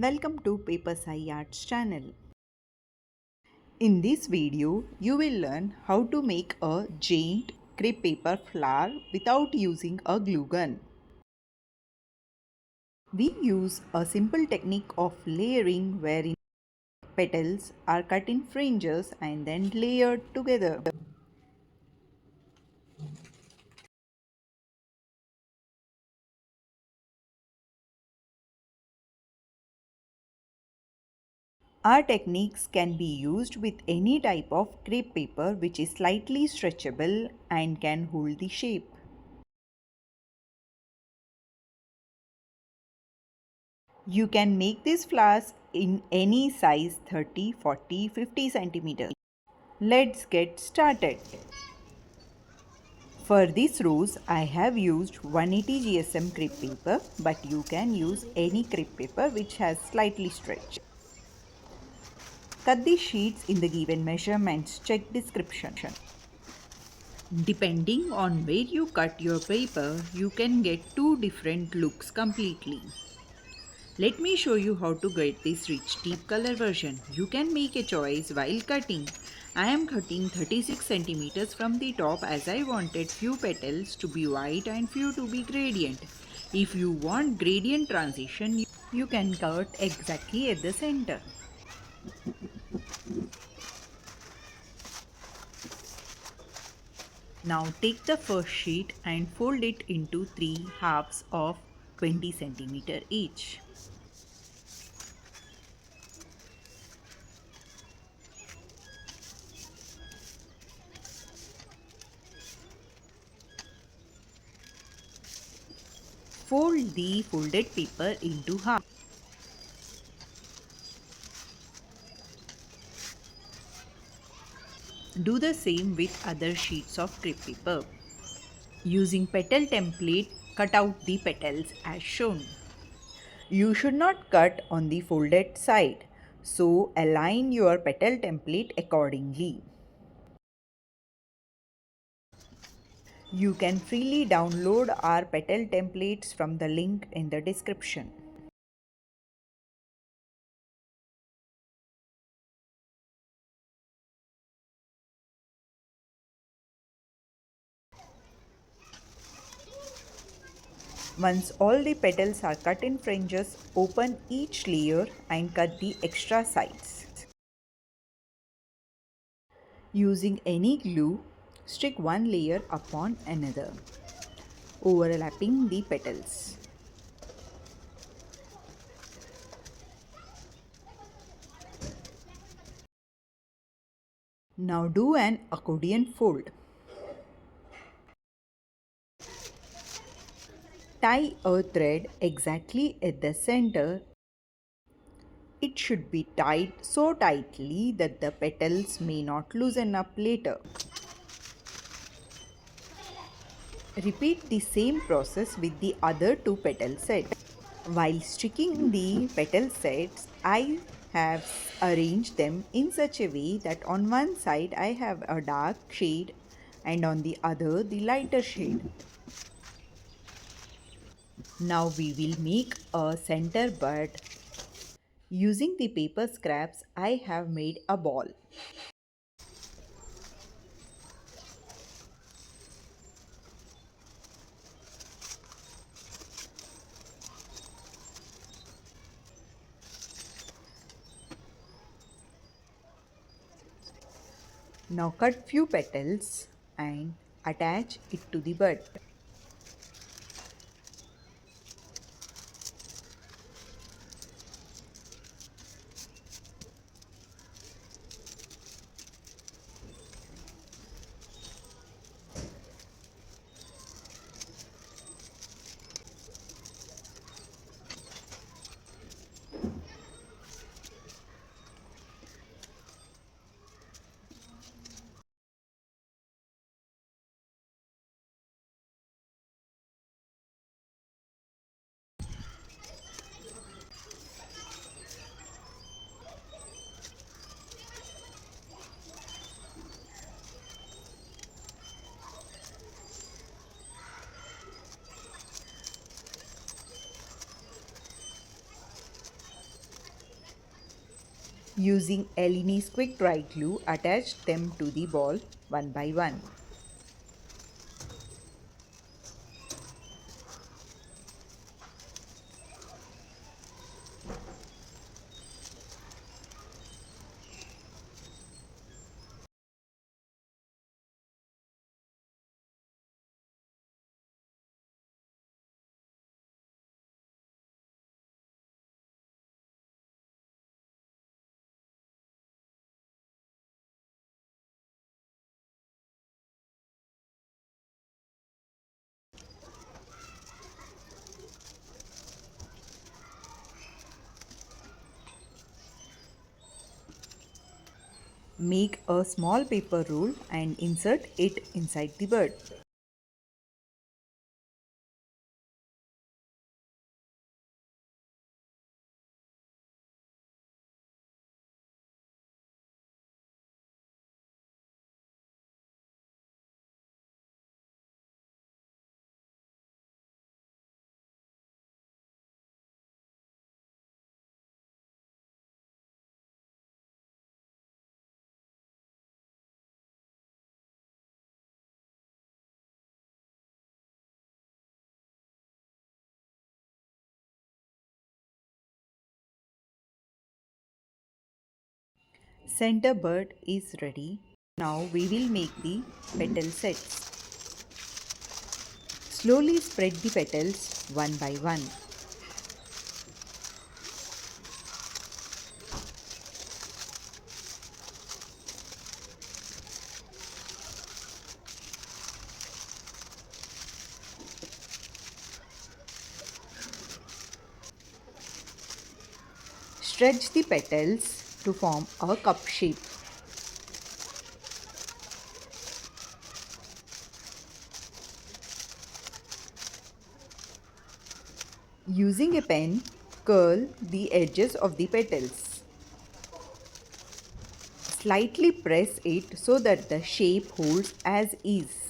Welcome to Paper Sai Arts channel. In this video, you will learn how to make a giant crepe paper flower without using a glue gun. We use a simple technique of layering wherein petals are cut in fringes and then layered together. Our techniques can be used with any type of crepe paper which is slightly stretchable and can hold the shape. You can make these flowers in any size 30, 40, 50 centimeters. Let's get started. For this rose, I have used 180 GSM crepe paper, but you can use any crepe paper which has slightly stretch. Cut the sheets in the given measurements, check description. Depending on where you cut your paper, you can get two different looks completely. Let me show you how to get this rich deep color version. You can make a choice while cutting. I am cutting 36 centimeters from the top as I wanted few petals to be white and few to be gradient. If you want gradient transition, you can cut exactly at the center. Now take the first sheet and fold it into three halves of 20 centimeter each. Fold the folded paper into half. Do the same with other sheets of crepe paper. Using petal template, cut out the petals as shown. You should not cut on the folded side, so align your petal template accordingly. You can freely download our petal templates from the link in the description. Once all the petals are cut in fringes, open each layer and cut the extra sides. Using any glue, stick one layer upon another, overlapping the petals. Now do an accordion fold. Tie a thread exactly at the center. It should be tied so tightly that the petals may not loosen up later. Repeat the same process with the other two petal sets. While sticking the petal sets, I have arranged them in such a way that on one side I have a dark shade and on the other the lighter shade. Now we will make a center bud. Using the paper scraps, I have made a ball. Now cut few petals and attach it to the bud. Using Eleni's quick dry glue, attach them to the ball one by one. Make a small paper roll and insert it inside the bird. Center bird is ready. Now we will make the petal sets. Slowly spread the petals one by one. Stretch the petals to form a cup shape. Using a pen, curl the edges of the petals. Slightly press it so that the shape holds as is.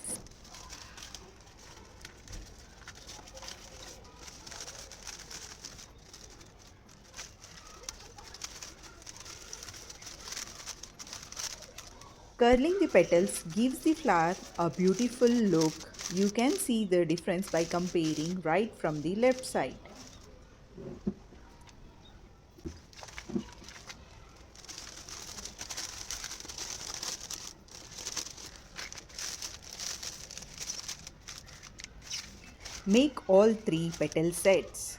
Curling the petals gives the flower a beautiful look. You can see the difference by comparing right from the left side. Make all three petal sets.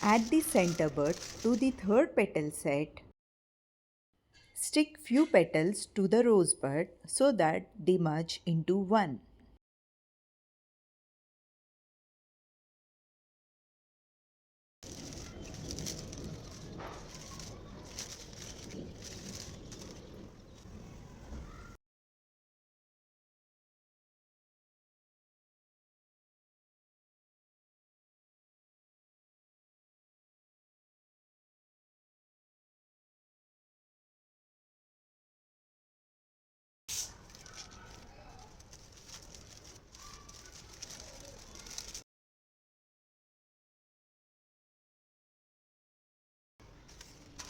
Add the center bud to the third petal set. Stick few petals to the rosebud so that they merge into one.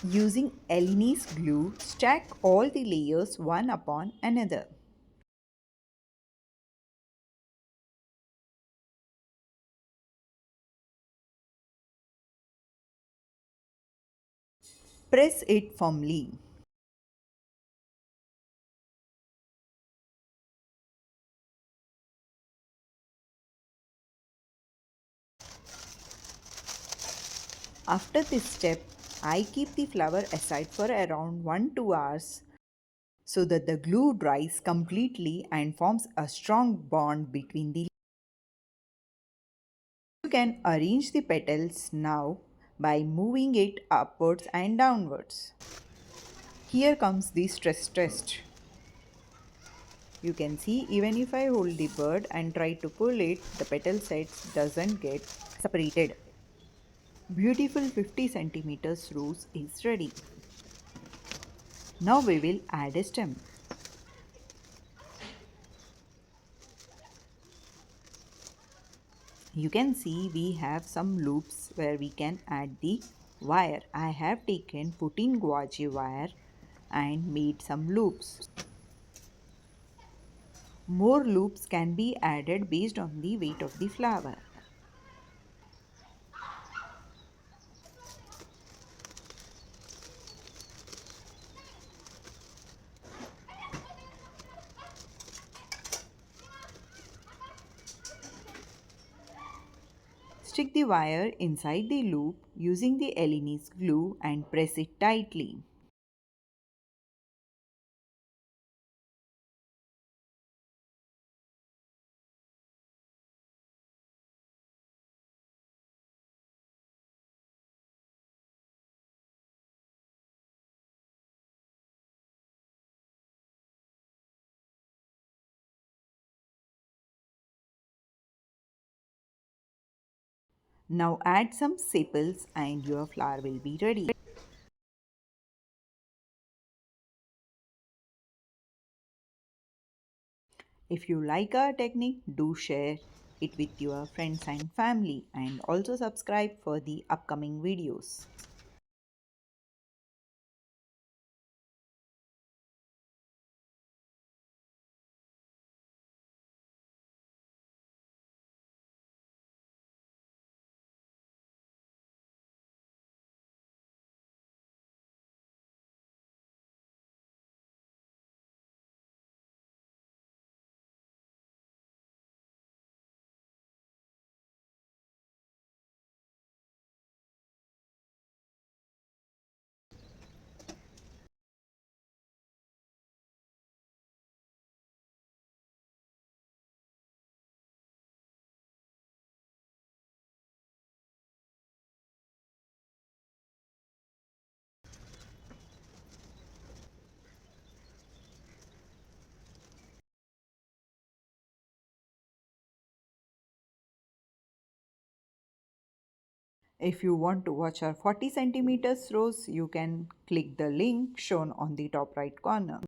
Using Eleni's glue, stack all the layers one upon another. Press it firmly. After this step, I keep the flower aside for around 1-2 hours so that the glue dries completely and forms a strong bond between the. You can arrange the petals now by moving it upwards and downwards. Here comes the stress test. You can see even if I hold the bird and try to pull it, the petal sets doesn't get separated. Beautiful 50 centimeters rose is ready. Now we will add a stem. You can see we have some loops where we can add the wire. I have taken 14 gauze wire and made some loops. More loops can be added based on the weight of the flower. Stick the wire inside the loop using the Aleni's glue and press it tightly. Now add some sepals and your flower will be ready. If you like our technique, do share it with your friends and family and also subscribe for the upcoming videos. If you want to watch our 40 centimeters rose, you can click the link shown on the top right corner.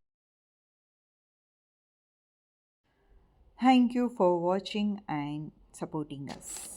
Thank you for watching and supporting us.